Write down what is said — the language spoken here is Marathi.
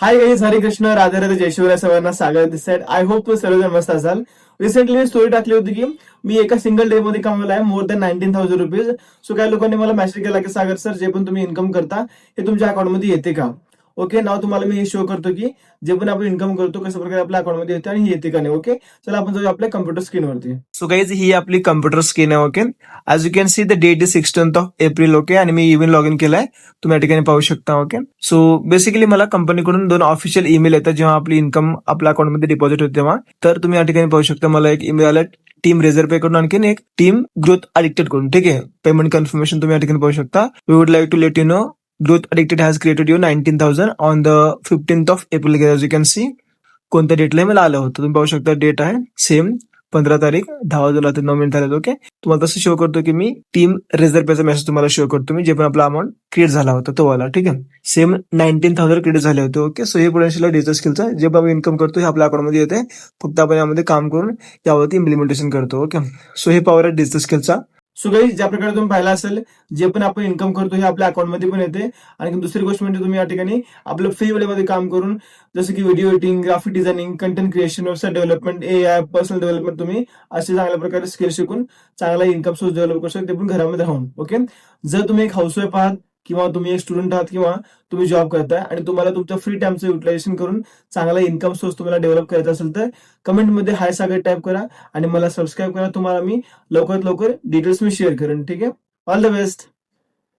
हाय गाईज, हरे कृष्ण, राधे राधे, जय शिवराय. सर्वांना सागर दिस साइड. आय होप तुम्ही सर्वजण मस्त असाल. रिसेंटली मी स्टोरी टाकली होती की मी एका सिंगल डे मध्ये कमवला आहे मोर दॅन 19,000 रुपीज. सो काही लोकांनी मला मेसेज केला की सागर सर, जे पण तुम्ही इन्कम करता हे तुमच्या अकाउंट मध्ये येते का? ओके, नाव तुम्हाला मी हे शो करतो की जे पण आपण इन्कम करतो कशा प्रकारे आपल्या अकाउंट मध्ये येते आणि येते का नाही. ओके, चला आपण जाऊया आपल्या कम्प्युटर स्क्रीन वरती. सो गाईज, ही आपली कम्प्युटर स्क्रीन आहे. Okay, as you can see the date is 16th of April. Okay, आणि मी इव्हन लॉग इन केलाय, तुम्ही या ठिकाणी पाहू शकता. ओके, सो बेसिकली मला कंपनीकडून 2 ऑफिशियल ईमेल येतात जेव्हा आपली इन्कम आपल्या अकाउंटमध्ये डिपॉझिट होते तेव्हा. तर तुम्ही या ठिकाणी पाहू शकता, मला एक ईमेल आला टीम रेझर पे कडून, आणखीन एक टीम ग्रोथ अडिक्टेड कडून. ठीक आहे, पेमेंट कन्फर्मेशन तुम्ही या ठिकाणी पाहू शकता. We would like to let you know Growth Addicted has created you 19,000 on the 15th of April. As you can see, कोणत्या डेटला मला आलं होतं तुम्ही पाहू शकता. डेट आहे सेम 15 तारीख 10:09 झाले. ओके, तुम्हाला तसं शो करतो की मी टीम रेझर पेचा मेसेज तुम्हाला शो करतो मी, जे पण आपला अमाऊंट क्रिएट झाला होता तो वाला. ठीक आहे, सेम 19,000 क्रेडिट झाले होते. ओके, सो हे पोटेन्शियल डिजिटल स्किलचं जे पण आपण इन्कम करतो हे आपल्या अकाउंटमध्ये येते. फक्त आपण यामध्ये काम करून यावरती इम्प्लिमेंटेशन करतो. ओके, सो हे पॉवर आहे डिजिटल स्किलचा. सो गाईज, ज्या प्रकारे तुम्ही पाहिला असेल, जे पण आपण इन्कम करतो हे आपल्या अकाउंटमध्ये पण येते. आणि दुसरी गोष्ट म्हणजे तुम्ही या ठिकाणी आपलं फ्री वेळेमध्ये काम करून, जसं की video editing, graphic designing, content creation, website development, AI, personal development, तुम्ही असे चांगल्या प्रकारे स्किल शिकून चांगला इन्कम सोर्स डेव्हलप करू शकता, ते पण घरामध्ये राहून. ओके, जर तुम्ही एक हाऊसवाईफ आहात किंवा तुम्ही एक स्टुडंट आहात किंवा तुम्ही जॉब करताय आणि तुम्हाला तुमच्या फ्री टाइमचं युटिलायझेशन करून चांगला इन्कम सोर्स तुम्हाला डेव्हलप करायचा असेल, तर कमेंटमध्ये हाय सागर टाईप करा आणि मला सबस्क्राईब करा. तुम्हाला मी लवकरात लवकर डिटेल्स मी शेअर करेन. ठीक आहे, ऑल द बेस्ट.